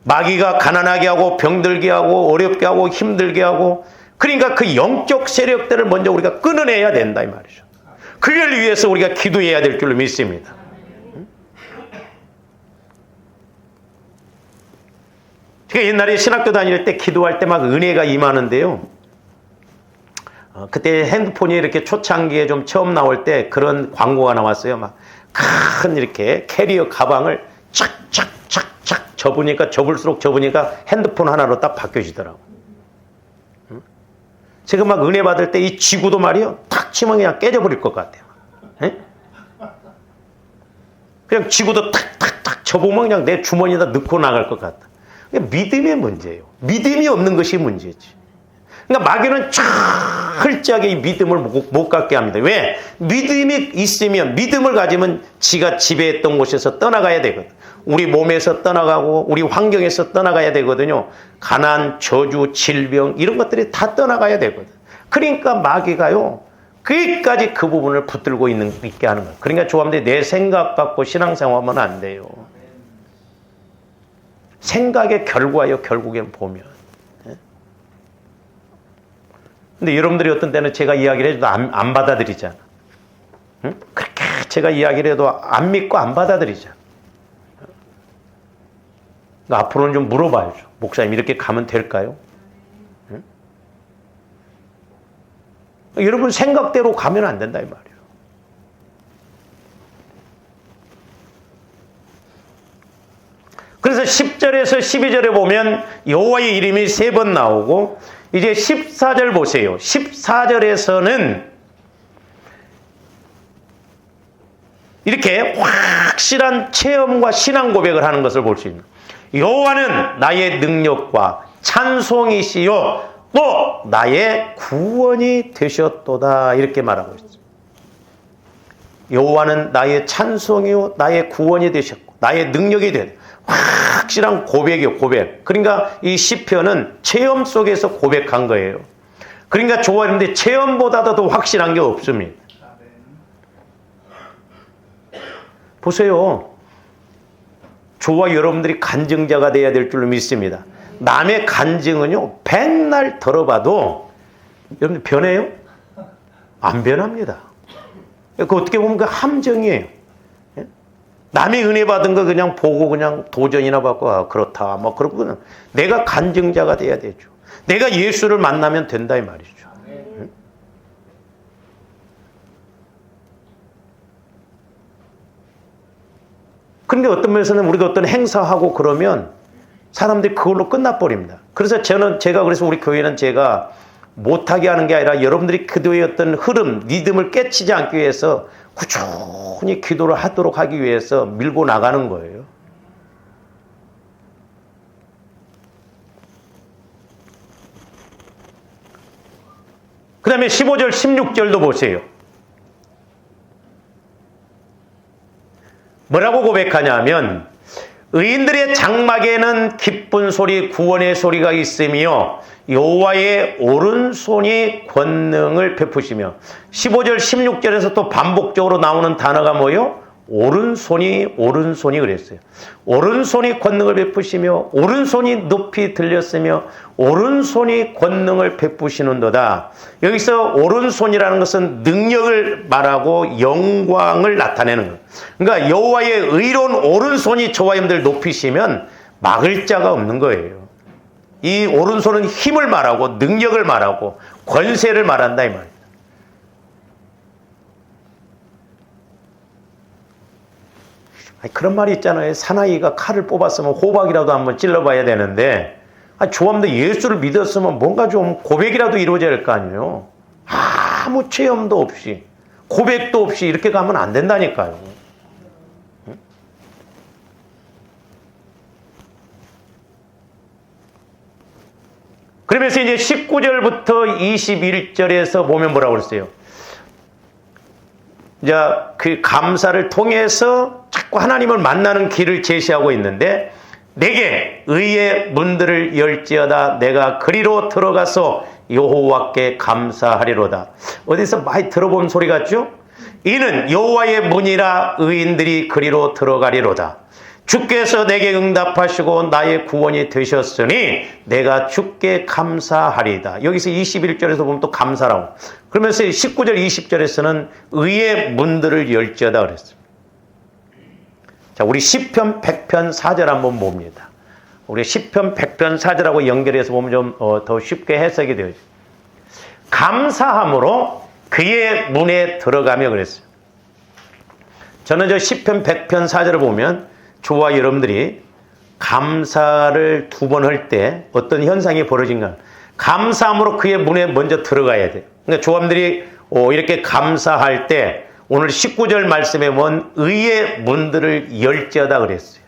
Speaker 1: 마귀가 가난하게 하고 병들게 하고 어렵게 하고 힘들게 하고 그러니까 그 영적 세력들을 먼저 우리가 끊어내야 된다 이 말이죠. 그걸 위해서 우리가 기도해야 될 줄로 믿습니다. 제가 옛날에 신학교 다닐 때 기도할 때 막 은혜가 임하는데요. 그때 핸드폰이 이렇게 초창기에 좀 처음 나올 때 그런 광고가 나왔어요. 막 큰 이렇게 캐리어 가방을 착착착착 접으니까 접을수록 접으니까 핸드폰 하나로 딱 바뀌어지더라고. 제가 막 은혜 받을 때 이 지구도 말이요, 탁 치면 그냥 깨져버릴 것 같아요. 에? 그냥 지구도 탁탁탁 접으면 그냥 내 주머니에다 넣고 나갈 것 같다. 믿음의 문제예요. 믿음이 없는 것이 문제지. 그러니까 마귀는 철저하게 이 믿음을 못 갖게 합니다. 왜? 믿음이 있으면, 믿음을 가지면 지가 지배했던 곳에서 떠나가야 되거든. 우리 몸에서 떠나가고 우리 환경에서 떠나가야 되거든요. 가난, 저주, 질병 이런 것들이 다 떠나가야 되거든. 그러니까 마귀가요, 끝까지 그 부분을 붙들고 있게 하는 거예요. 그러니까 조합원들이 내 생각 갖고 신앙생활하면 안 돼요. 생각의 결과요, 결국엔 보면. 근데 여러분들이 어떤 때는 제가 이야기를 해도 안 받아들이잖아. 응? 그렇게 제가 이야기를 해도 안 믿고 안 받아들이잖아. 그러니까 앞으로는 좀 물어봐야죠. 목사님, 이렇게 가면 될까요? 응? 여러분 생각대로 가면 안 된다 이 말이에요. 그래서 10절에서 12절에 보면 여호와의 이름이 3번 나오고, 이제 14절 보세요. 14절에서는 이렇게 확실한 체험과 신앙 고백을 하는 것을 볼 수 있는, 여호와는 나의 능력과 찬송이시요 또 나의 구원이 되셨도다, 이렇게 말하고 있습니다. 여호와는 나의 찬송이요 나의 구원이 되셨고 나의 능력이 되었다. 확실한 고백이요, 고백. 그러니까 이 시편은 체험 속에서 고백한 거예요. 그러니까 좋아하는데 체험보다도 더 확실한 게 없습니다. 보세요. 저와 여러분들이 간증자가 돼야 될 줄로 믿습니다. 남의 간증은요, 백날 들어봐도 여러분들 변해요? 안 변합니다. 그 어떻게 보면 그 함정이에요. 남이 은혜 받은 거 그냥 보고 그냥 도전이나 받고, 아, 그렇다, 뭐, 그러고 내가 간증자가 돼야 되죠. 내가 예수를 만나면 된다, 이 말이죠. 응? 그런데 어떤 면에서는 우리가 어떤 행사하고 그러면 사람들이 그걸로 끝나버립니다. 그래서 제가 그래서 우리 교회는 제가 못하게 하는 게 아니라 여러분들이 기도의 어떤 흐름, 리듬을 깨치지 않기 위해서 꾸준히 기도를 하도록 하기 위해서 밀고 나가는 거예요. 그 다음에 15절, 16절도 보세요. 뭐라고 고백하냐면, 의인들의 장막에는 기쁜 소리, 구원의 소리가 있으며 여호와의 오른손이 권능을 베푸시며, 15절 16절에서 또 반복적으로 나오는 단어가 뭐예요? 오른손이 그랬어요. 오른손이 권능을 베푸시며 오른손이 높이 들렸으며 오른손이 권능을 베푸시는도다. 여기서 오른손이라는 것은 능력을 말하고 영광을 나타내는 거예요. 그러니까 여호와의 의로운 오른손이 저와 여러분들 높이시면 막을 자가 없는 거예요. 이 오른손은 힘을 말하고 능력을 말하고 권세를 말한다 이 말이에요. 그런 말이 있잖아요. 사나이가 칼을 뽑았으면 호박이라도 한번 찔러봐야 되는데, 조합도 예수를 믿었으면 뭔가 좀 고백이라도 이루어져야 할 거 아니에요. 아무 체험도 없이 고백도 없이 이렇게 가면 안 된다니까요. 그러면서 이제 19절부터 21절에서 보면 뭐라고 그랬어요? 이제 그 감사를 통해서 자꾸 하나님을 만나는 길을 제시하고 있는데, 내게 의의 문들을 열지어다. 내가 그리로 들어가서 여호와께 감사하리로다. 어디서 많이 들어본 소리 같죠? 이는 여호와의 문이라 의인들이 그리로 들어가리로다. 주께서 내게 응답하시고 나의 구원이 되셨으니 내가 주께 감사하리다. 여기서 21절에서 보면 또 감사라고. 그러면서 19절 20절에서는 의의 문들을 열지어다 그랬습니다. 자, 우리 시편 100편 4절 한번 봅니다. 우리 시편 100편 4절하고 연결해서 보면 좀 더 쉽게 해석이 되어요. 감사함으로 그의 문에 들어가며 그랬어요. 저는 저 시편 100편 4절을 보면 저와 여러분들이 감사를 2번 할 때 어떤 현상이 벌어진가. 감사함으로 그의 문에 먼저 들어가야 돼요. 그러니까 조함들이 이렇게 감사할 때 오늘 19절 말씀에 보면 의의 문들을 열지어다 그랬어요.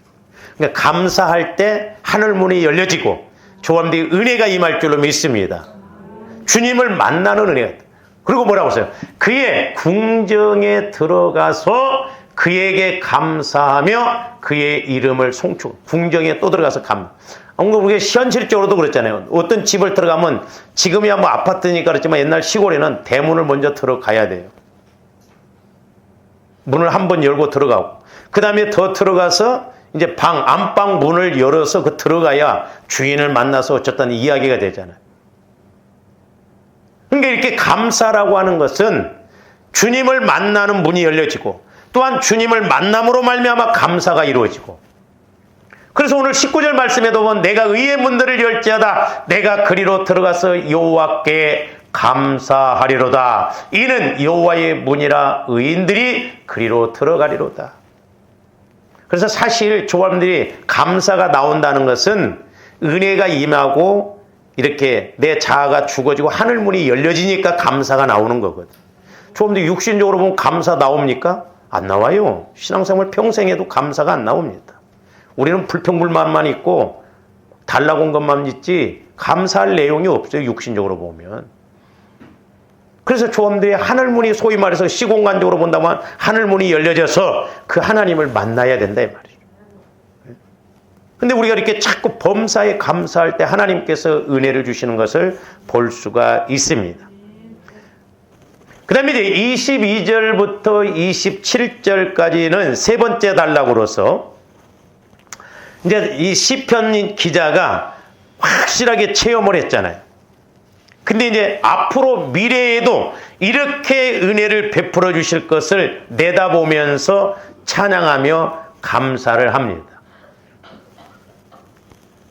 Speaker 1: 그러니까 감사할 때 하늘 문이 열려지고 조함들이 은혜가 임할 줄로 믿습니다. 주님을 만나는 은혜가. 그리고 뭐라고 했어요? 그의 궁정에 들어가서 그에게 감사하며 그의 이름을 송축. 궁정에 또 들어가서 우리가 현실적으로도 그랬잖아요. 어떤 집을 들어가면 지금이야 뭐 아파트니까 그렇지만 옛날 시골에는 대문을 먼저 들어가야 돼요. 문을 한번 열고 들어가고 그 다음에 더 들어가서 이제 안방 문을 열어서 들어가야 주인을 만나서 어쨌든 이야기가 되잖아요. 그러니까 이렇게 감사라고 하는 것은 주님을 만나는 문이 열려지고 또한 주님을 만남으로 말미암아 감사가 이루어지고 그래서 오늘 19절 말씀에도 보면 내가 의의 문들을 열지어다 내가 그리로 들어가서 여호와께 감사하리로다 이는 여호와의 문이라 의인들이 그리로 들어가리로다. 그래서 사실 조함들이 감사가 나온다는 것은 은혜가 임하고 이렇게 내 자아가 죽어지고 하늘 문이 열려지니까 감사가 나오는 거거든. 조함들이 육신적으로 보면 감사 나옵니까? 안 나와요. 신앙생활 평생 해도 감사가 안 나옵니다. 우리는 불평불만만 있고 달라고 온 것만 있지 감사할 내용이 없어요. 육신적으로 보면. 그래서 조함들이 하늘문이 소위 말해서 시공간적으로 본다면 하늘문이 열려져서 그 하나님을 만나야 된다 이 말이죠. 근데 우리가 이렇게 자꾸 범사에 감사할 때 하나님께서 은혜를 주시는 것을 볼 수가 있습니다. 그 다음에 이제 22절부터 27절까지는 세 번째 단락으로서 이제 이 시편 기자가 확실하게 체험을 했잖아요. 근데 이제 앞으로 미래에도 이렇게 은혜를 베풀어 주실 것을 내다보면서 찬양하며 감사를 합니다.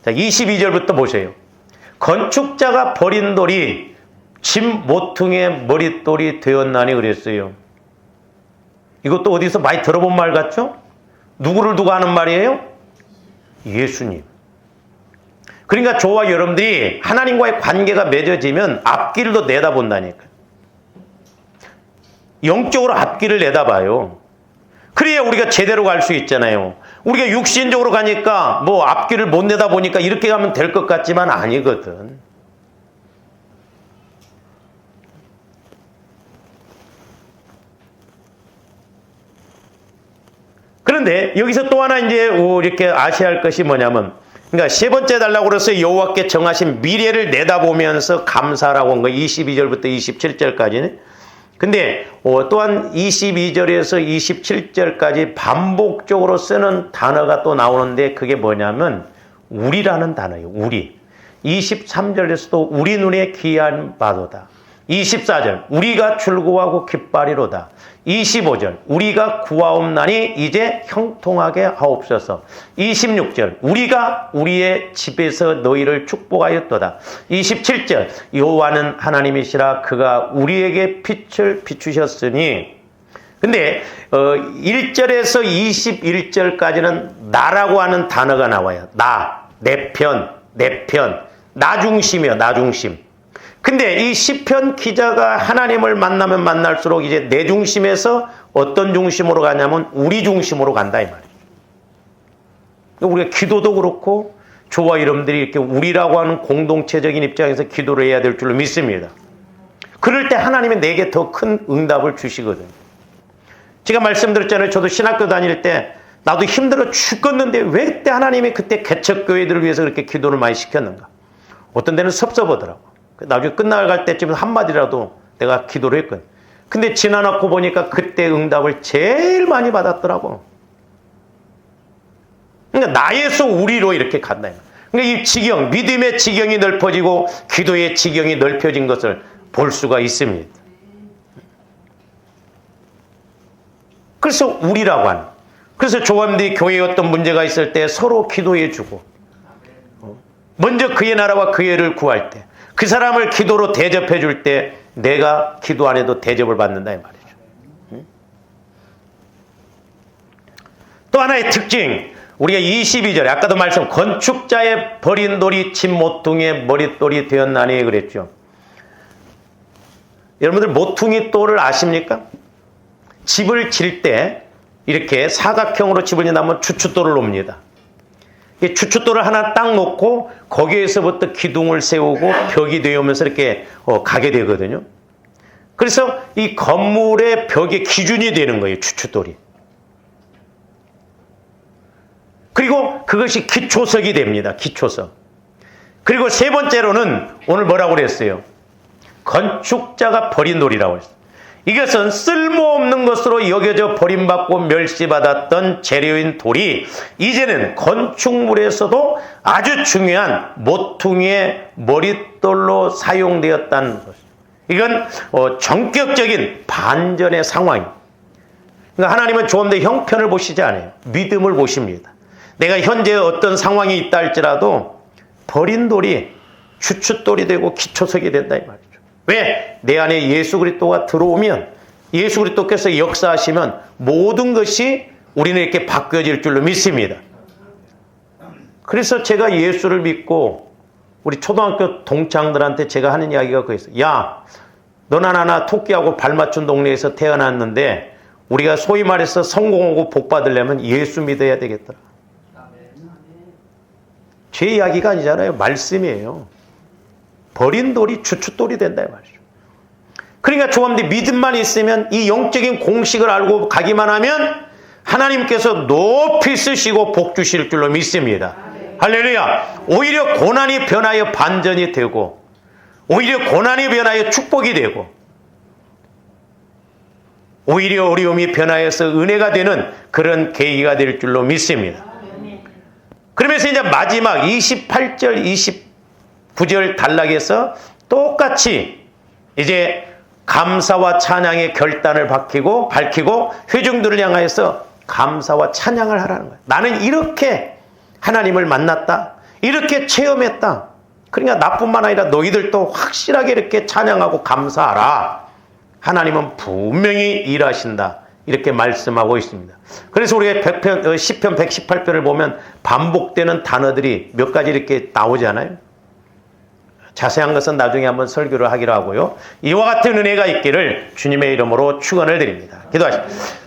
Speaker 1: 자, 22절부터 보세요. 건축자가 버린 돌이 집 모퉁이의 머릿돌이 되었나니 그랬어요. 이것도 어디서 많이 들어본 말 같죠? 누구를 두고 하는 말이에요? 예수님. 그러니까 저와 여러분들이 하나님과의 관계가 맺어지면 앞길도 내다본다니까요. 영적으로 앞길을 내다봐요. 그래야 우리가 제대로 갈 수 있잖아요. 우리가 육신적으로 가니까 뭐 앞길을 못 내다보니까 이렇게 가면 될 것 같지만 아니거든. 그런데 여기서 또 하나 이제 이렇게 아셔야 할 것이 뭐냐면, 그러니까 세 번째 단락으로서 여호와께 정하신 미래를 내다보면서 감사라고 한 거 22절부터 27절까지는. 근데 또한 22절에서 27절까지 반복적으로 쓰는 단어가 또 나오는데 그게 뭐냐면 우리라는 단어예요. 우리. 23절에서도 우리 눈에 귀한 바도다. 24절 우리가 즐거워하고 기뻐하리로다. 25절 우리가 구하옵나니 이제 형통하게 하옵소서. 26절 우리가 우리의 집에서 너희를 축복하였도다. 27절 여호와는 하나님이시라 그가 우리에게 빛을 비추셨으니. 근데 1절에서 21절까지는 나라고 하는 단어가 나와요. 나, 내 편, 나 중심이요. 나 중심. 근데 이 시편 기자가 하나님을 만나면 만날수록 이제 내 중심에서 어떤 중심으로 가냐면 우리 중심으로 간다 이 말이에요. 우리가 기도도 그렇고 저와 여러분들이 이렇게 우리라고 하는 공동체적인 입장에서 기도를 해야 될 줄로 믿습니다. 그럴 때 하나님이 내게 더 큰 응답을 주시거든요. 제가 말씀드렸잖아요. 저도 신학교 다닐 때 나도 힘들어 죽겠는데 왜 그때 하나님이 그때 개척교회들을 위해서 그렇게 기도를 많이 시켰는가. 어떤 데는 섭섭하더라고. 나중에 끝나갈 때쯤 한마디라도 내가 기도를 했거든. 근데 지나놓고 보니까 그때 응답을 제일 많이 받았더라고. 그러니까 나에서 우리로 이렇게 간다. 그러니까 이 지경, 믿음의 지경이 넓어지고 기도의 지경이 넓혀진 것을 볼 수가 있습니다. 그래서 우리라고 하는. 그래서 조함들이 교회에 어떤 문제가 있을 때 서로 기도해주고 먼저 그의 나라와 그의 의를 구할 때 그 사람을 기도로 대접해 줄 때 내가 기도 안 해도 대접을 받는다 이 말이죠. 또 하나의 특징, 우리가 22절에 아까도 말씀 건축자의 버린 돌이 집 모퉁이의 머릿돌이 되었나니 그랬죠. 여러분들 모퉁이 돌을 아십니까? 집을 질 때 이렇게 사각형으로 집을 짓다면 추춧돌을 놓습니다. 이 추춧돌을 하나 딱 놓고 거기에서부터 기둥을 세우고 벽이 되어오면서 이렇게 가게 되거든요. 그래서 이 건물의 벽의 기준이 되는 거예요, 추춧돌이. 그리고 그것이 기초석이 됩니다. 기초석. 그리고 세 번째로는 오늘 뭐라고 그랬어요? 건축자가 버린 돌이라고 했어요. 이것은 쓸모없는 것으로 여겨져 버림받고 멸시받았던 재료인 돌이 이제는 건축물에서도 아주 중요한 모퉁이의 머릿돌로 사용되었다는 것이죠. 이건 전격적인 반전의 상황입니다. 그러니까 하나님은 좀 더 형편을 보시지 않아요. 믿음을 보십니다. 내가 현재 어떤 상황이 있다 할지라도 버린 돌이 추춧돌이 되고 기초석이 된다 이 말이죠. 왜? 내 안에 예수 그리스도가 들어오면 예수 그리스도께서 역사하시면 모든 것이 우리는 이렇게 바뀌어질 줄로 믿습니다. 그래서 제가 예수를 믿고 우리 초등학교 동창들한테 제가 하는 이야기가 그거였어요. 야, 너나 나나 토끼하고 발 맞춘 동네에서 태어났는데 우리가 소위 말해서 성공하고 복 받으려면 예수 믿어야 되겠더라. 제 이야기가 아니잖아요. 말씀이에요. 버린 돌이 추춧돌이 된다 이 말이죠. 그러니까 조합들 믿음만 있으면 이 영적인 공식을 알고 가기만 하면 하나님께서 높이 쓰시고 복 주실 줄로 믿습니다. 할렐루야. 오히려 고난이 변하여 반전이 되고 오히려 고난이 변하여 축복이 되고 오히려 어려움이 변하여서 은혜가 되는 그런 계기가 될 줄로 믿습니다. 그러면서 이제 마지막 28절, 29절 단락에서 똑같이 이제 감사와 찬양의 결단을 밝히고 회중들을 향하여서 감사와 찬양을 하라는 거예요. 나는 이렇게 하나님을 만났다. 이렇게 체험했다. 그러니까 나뿐만 아니라 너희들도 확실하게 이렇게 찬양하고 감사하라. 하나님은 분명히 일하신다. 이렇게 말씀하고 있습니다. 그래서 우리가 시편 118편을 보면 반복되는 단어들이 몇 가지 이렇게 나오잖아요. 자세한 것은 나중에 한번 설교를 하기로 하고요. 이와 같은 은혜가 있기를 주님의 이름으로 축원을 드립니다. 기도하십시오.